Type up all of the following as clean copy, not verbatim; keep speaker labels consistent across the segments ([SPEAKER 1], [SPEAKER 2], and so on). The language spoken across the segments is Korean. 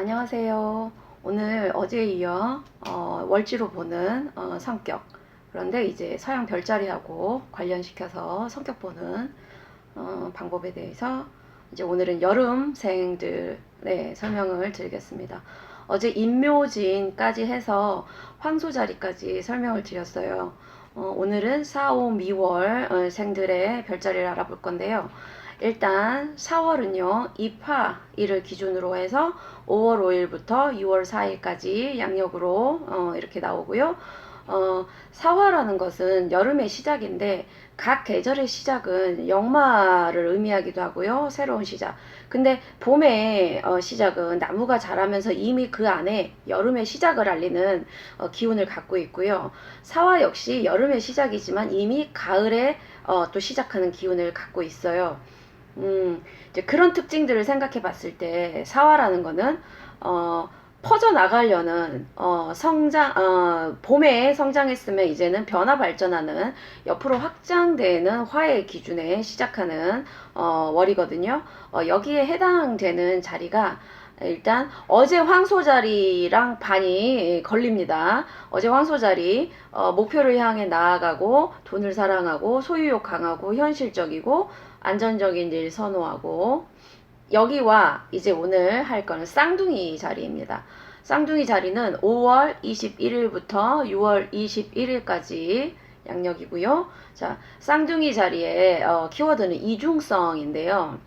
[SPEAKER 1] 안녕하세요. 오늘 어제에 이어 월지로 보는 성격, 그런데 이제 서양 별자리하고 관련시켜서 성격 보는 방법에 대해서 이제 오늘은 여름생들의 설명을 드리겠습니다. 어제 인묘진까지 해서 황소자리까지 설명을 드렸어요. 오늘은 4, 5, 미월 생들의 별자리를 알아볼 건데요. 일단 4월은요, 입하일을 기준으로 해서 5월 5일부터 6월 4일까지 양력으로 이렇게 나오고요. 사화라는 것은 여름의 시작인데 각 계절의 시작은 역마를 의미하기도 하고요. 새로운 시작. 근데 봄의 시작은 나무가 자라면서 이미 그 안에 여름의 시작을 알리는 기운을 갖고 있고요. 사화 역시 여름의 시작이지만 이미 가을에 또 시작하는 기운을 갖고 있어요. 이제 그런 특징들을 생각해 봤을 때 사화라는 거는 퍼져 나가려는 봄에 성장했으면 이제는 변화 발전하는 옆으로 확장되는 화의 기준에 시작하는 월이거든요. 여기에 해당되는 자리가 일단 어제 황소자리랑 반이 걸립니다. 어제 황소자리 목표를 향해 나아가고 돈을 사랑하고 소유욕 강하고 현실적이고 안전적인 일 선호하고, 여기와 이제 오늘 할 거는 쌍둥이 자리입니다. 쌍둥이 자리는 5월 21일부터 6월 21일까지 양력이고요. 자, 쌍둥이 자리의 키워드는 이중성인데요.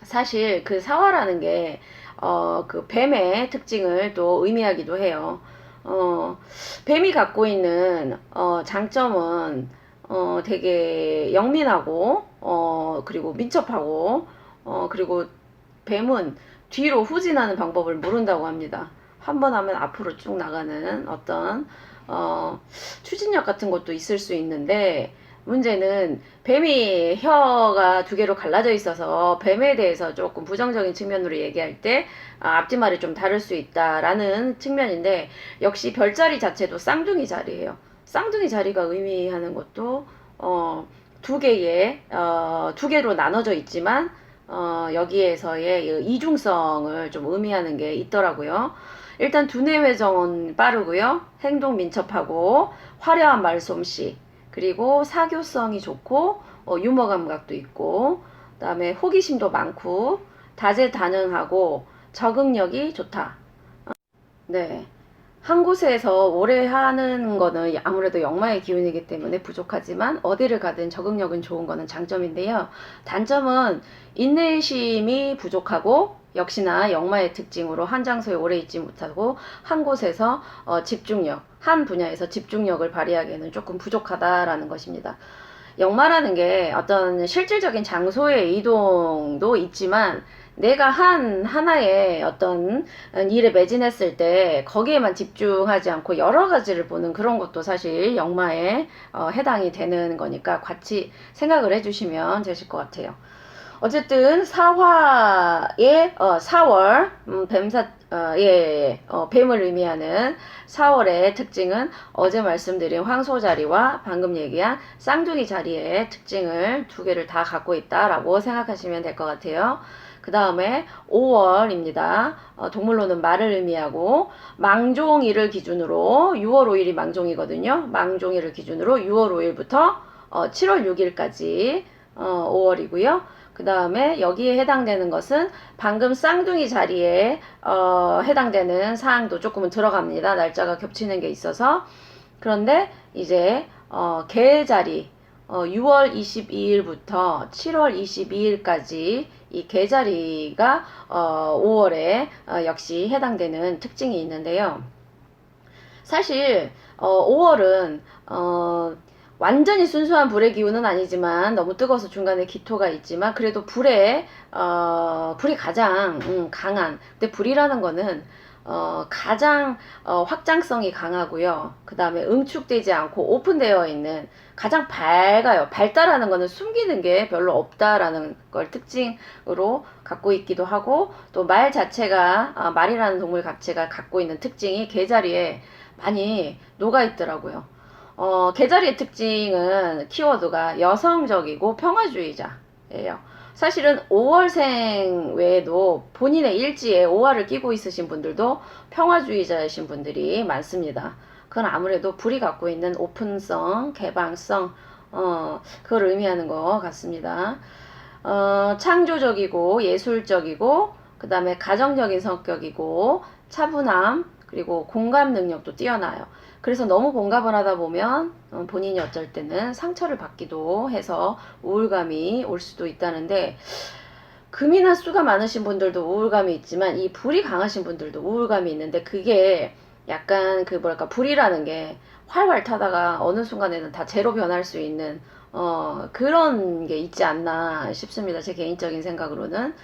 [SPEAKER 1] 사실 그 사화라는 게 그 뱀의 특징을 또 의미하기도 해요. 뱀이 갖고 있는 장점은 되게 영민하고 그리고 민첩하고 그리고 뱀은 뒤로 후진하는 방법을 모른다고 합니다. 한 번 하면 앞으로 쭉 나가는 어떤 추진력 같은 것도 있을 수 있는데, 문제는 뱀이 혀가 두 개로 갈라져 있어서 뱀에 대해서 조금 부정적인 측면으로 얘기할 때 앞뒤말이 좀 다를 수 있다라는 측면인데, 역시 별자리 자체도 쌍둥이 자리예요. 쌍둥이 자리가 의미하는 것도 두 개로 나눠져 있지만 여기에서의 이중성을 좀 의미하는 게 있더라고요. 일단 두뇌 회전은 빠르고요. 행동 민첩하고 화려한 말솜씨, 그리고 사교성이 좋고 유머 감각도 있고, 그다음에 호기심도 많고 다재다능하고 적응력이 좋다. 네. 한 곳에서 오래 하는 거는 아무래도 역마의 기운이기 때문에 부족하지만 어디를 가든 적응력은 좋은 거는 장점인데요. 단점은 인내심이 부족하고, 역시나 역마의 특징으로 한 장소에 오래 있지 못하고 한 곳에서 집중력, 한 분야에서 집중력을 발휘하기에는 조금 부족하다라는 것입니다. 역마라는 게 어떤 실질적인 장소의 이동도 있지만, 내가 하나의 어떤 일에 매진했을 때 거기에만 집중하지 않고 여러 가지를 보는 그런 것도 사실 역마에 해당이 되는 거니까 같이 생각을 해주시면 되실 것 같아요. 어쨌든 사화의 4월 뱀을 의미하는 4월의 특징은 어제 말씀드린 황소자리와 방금 얘기한 쌍둥이 자리의 특징을 두 개를 다 갖고 있다라고 생각하시면 될 것 같아요. 그 다음에 5월입니다. 동물로는 말을 의미하고, 망종일을 기준으로 6월 5일이 망종이거든요. 망종일을 기준으로 6월 5일부터 7월 6일까지 5월이고요. 그 다음에 여기에 해당되는 것은 방금 쌍둥이 자리에 해당되는 사항도 조금은 들어갑니다. 날짜가 겹치는 게 있어서. 그런데 이제 개 자리 6월 22일부터 7월 22일까지 이 개자리가 5월에 역시 해당되는 특징이 있는데요. 사실 5월은 완전히 순수한 불의 기운은 아니지만, 너무 뜨거워서 중간에 기토가 있지만 그래도 불이 가장 강한, 근데 불이라는 거는 가장 확장성이 강하고요. 그 다음에 응축되지 않고 오픈되어 있는, 가장 밝아요. 밝다라는 거는 숨기는 게 별로 없다라는 걸 특징으로 갖고 있기도 하고, 또 말 자체가 말이라는 동물 자체가 갖고 있는 특징이 개자리에 많이 녹아 있더라고요. 개자리의 특징은 키워드가 여성적이고 평화주의자예요. 사실은 5월생 외에도 본인의 일지에 5화를 끼고 있으신 분들도 평화주의자이신 분들이 많습니다. 그건 아무래도 불이 갖고 있는 오픈성, 개방성, 그걸 의미하는 것 같습니다. 창조적이고 예술적이고 그 다음에 가정적인 성격이고 차분함 그리고 공감 능력도 뛰어나요. 그래서 너무 공감을 하다 보면 본인이 어쩔 때는 상처를 받기도 해서 우울감이 올 수도 있다는데, 금이나 수가 많으신 분들도 우울감이 있지만 이 불이 강하신 분들도 우울감이 있는데, 그게 약간 그 뭐랄까 불이라는 게 활활 타다가 어느 순간에는 다 제로 변할 수 있는 그런 게 있지 않나 싶습니다. 제 개인적인 생각으로는.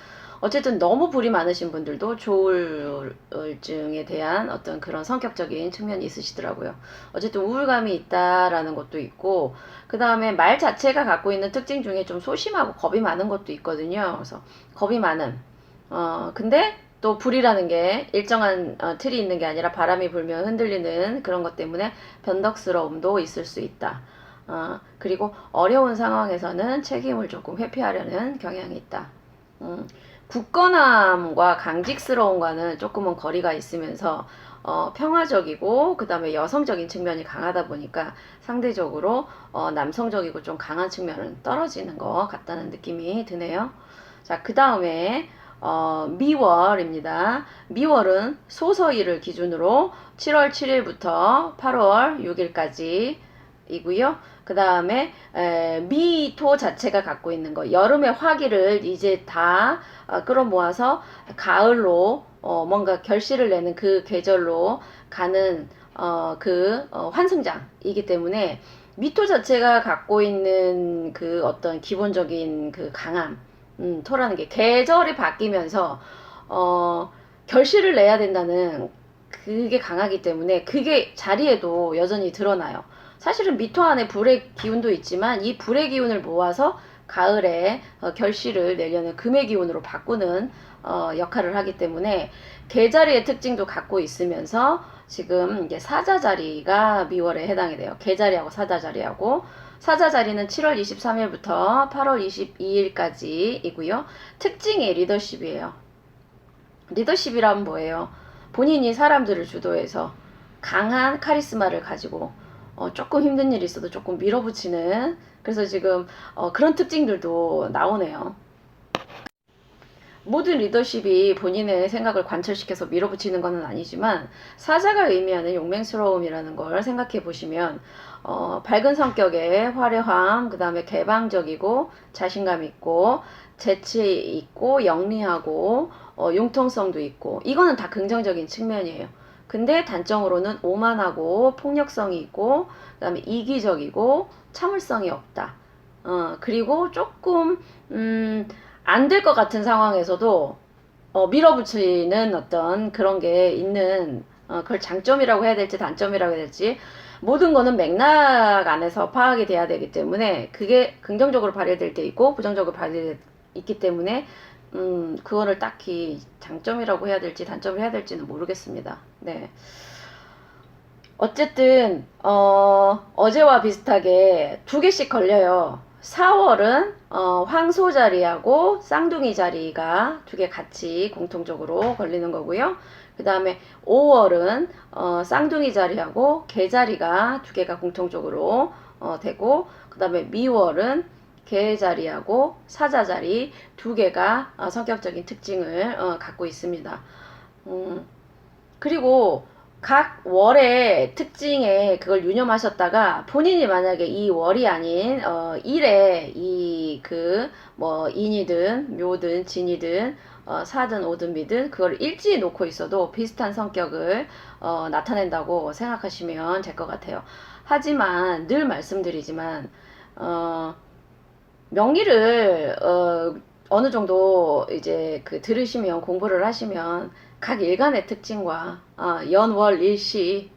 [SPEAKER 1] 어쨌든 너무 불이 많으신 분들도 조울증에 대한 어떤 그런 성격적인 측면이 있으시더라고요. 어쨌든 우울감이 있다라는 것도 있고, 그 다음에 말 자체가 갖고 있는 특징 중에 좀 소심하고 겁이 많은 것도 있거든요. 그래서 겁이 많은, 근데 또 불이라는 게 일정한 틀이 있는 게 아니라 바람이 불면 흔들리는 그런 것 때문에 변덕스러움도 있을 수 있다. 그리고 어려운 상황에서는 책임을 조금 회피하려는 경향이 있다. 굳건함과 강직스러움과는 조금은 거리가 있으면서 평화적이고 그 다음에 여성적인 측면이 강하다 보니까 상대적으로 남성적이고 좀 강한 측면은 떨어지는 것 같다는 느낌이 드네요. 자, 그 다음에 미월입니다. 미월은 소서일을 기준으로 7월 7일부터 8월 6일까지 이고요. 그 다음에 미토 자체가 갖고 있는 거, 여름의 화기를 이제 다 끌어모아서 가을로 뭔가 결실을 내는 그 계절로 가는 환승장이기 때문에 미토 자체가 갖고 있는 그 어떤 기본적인 그 강함, 토라는 게 계절이 바뀌면서 결실을 내야 된다는 그게 강하기 때문에 그게 자리에도 여전히 드러나요. 사실은 미토 안에 불의 기운도 있지만 이 불의 기운을 모아서 가을에 결실을 내려는 금의 기운으로 바꾸는 역할을 하기 때문에 개자리의 특징도 갖고 있으면서 지금 이게 사자 자리가 미월에 해당이 돼요. 개자리하고 사자 자리하고, 사자 자리는 7월 23일부터 8월 22일까지이고요. 특징이 리더십이에요. 리더십이란 뭐예요? 본인이 사람들을 주도해서 강한 카리스마를 가지고 조금 힘든 일이 있어도 조금 밀어붙이는, 그래서 지금 그런 특징들도 나오네요. 모든 리더십이 본인의 생각을 관철시켜서 밀어붙이는 것은 아니지만, 사자가 의미하는 용맹스러움이라는 걸 생각해 보시면 밝은 성격의 화려함, 그 다음에 개방적이고 자신감 있고 재치 있고 영리하고 융통성도 있고, 이거는 다 긍정적인 측면이에요. 근데 단점으로는 오만하고 폭력성이 있고 그 다음에 이기적이고 참을성이 없다. 그리고 조금 안 될 것 같은 상황에서도 밀어붙이는 어떤 그런 게 있는, 그걸 장점이라고 해야 될지 단점이라고 해야 될지, 모든 거는 맥락 안에서 파악이 돼야 되기 때문에 그게 긍정적으로 발휘될 때 있고 부정적으로 발휘될 때 있기 때문에 그거를 딱히 장점이라고 해야 될지 단점을 해야 될지는 모르겠습니다. 네. 어쨌든 어제와 비슷하게 두 개씩 걸려요. 4월은 황소 자리하고 쌍둥이 자리가 두 개 같이 공통적으로 걸리는 거고요. 그 다음에 5월은 쌍둥이 자리하고 개 자리가 두 개가 공통적으로 되고, 그 다음에 미월은 개 자리하고 사자 자리 두 개가 성격적인 특징을 갖고 있습니다. 그리고 각 월의 특징에 그걸 유념하셨다가 본인이 만약에 이 월이 아닌 일에 이 뭐 인이든 묘든 진이든 사든 오든 미든 그걸 일지에 놓고 있어도 비슷한 성격을 나타낸다고 생각하시면 될 것 같아요. 하지만 늘 말씀드리지만 명리를 어느 정도 이제 들으시면, 공부를 하시면 각 일간의 특징과 연월 일시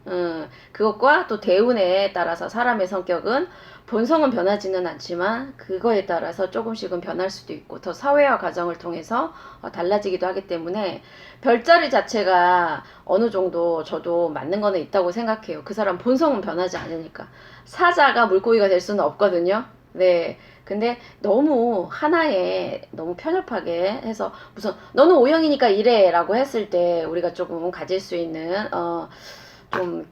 [SPEAKER 1] 그것과 또 대운에 따라서 사람의 성격은 본성은 변하지는 않지만 그거에 따라서 조금씩은 변할 수도 있고 더 사회화 과정을 통해서 달라지기도 하기 때문에 별자리 자체가 어느 정도 저도 맞는 거는 있다고 생각해요. 그 사람 본성은 변하지 않으니까. 사자가 물고기가 될 수는 없거든요. 네. 근데 너무 하나에 너무 편협하게 해서 무슨 너는 O형이니까 이래라고 했을 때 우리가 조금 가질 수 있는 좀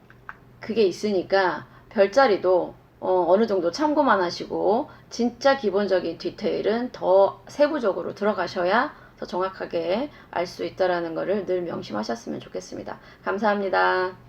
[SPEAKER 1] 그게 있으니까 별자리도 어느 정도 참고만 하시고 진짜 기본적인 디테일은 더 세부적으로 들어가셔야 더 정확하게 알 수 있다라는 거를 늘 명심하셨으면 좋겠습니다. 감사합니다.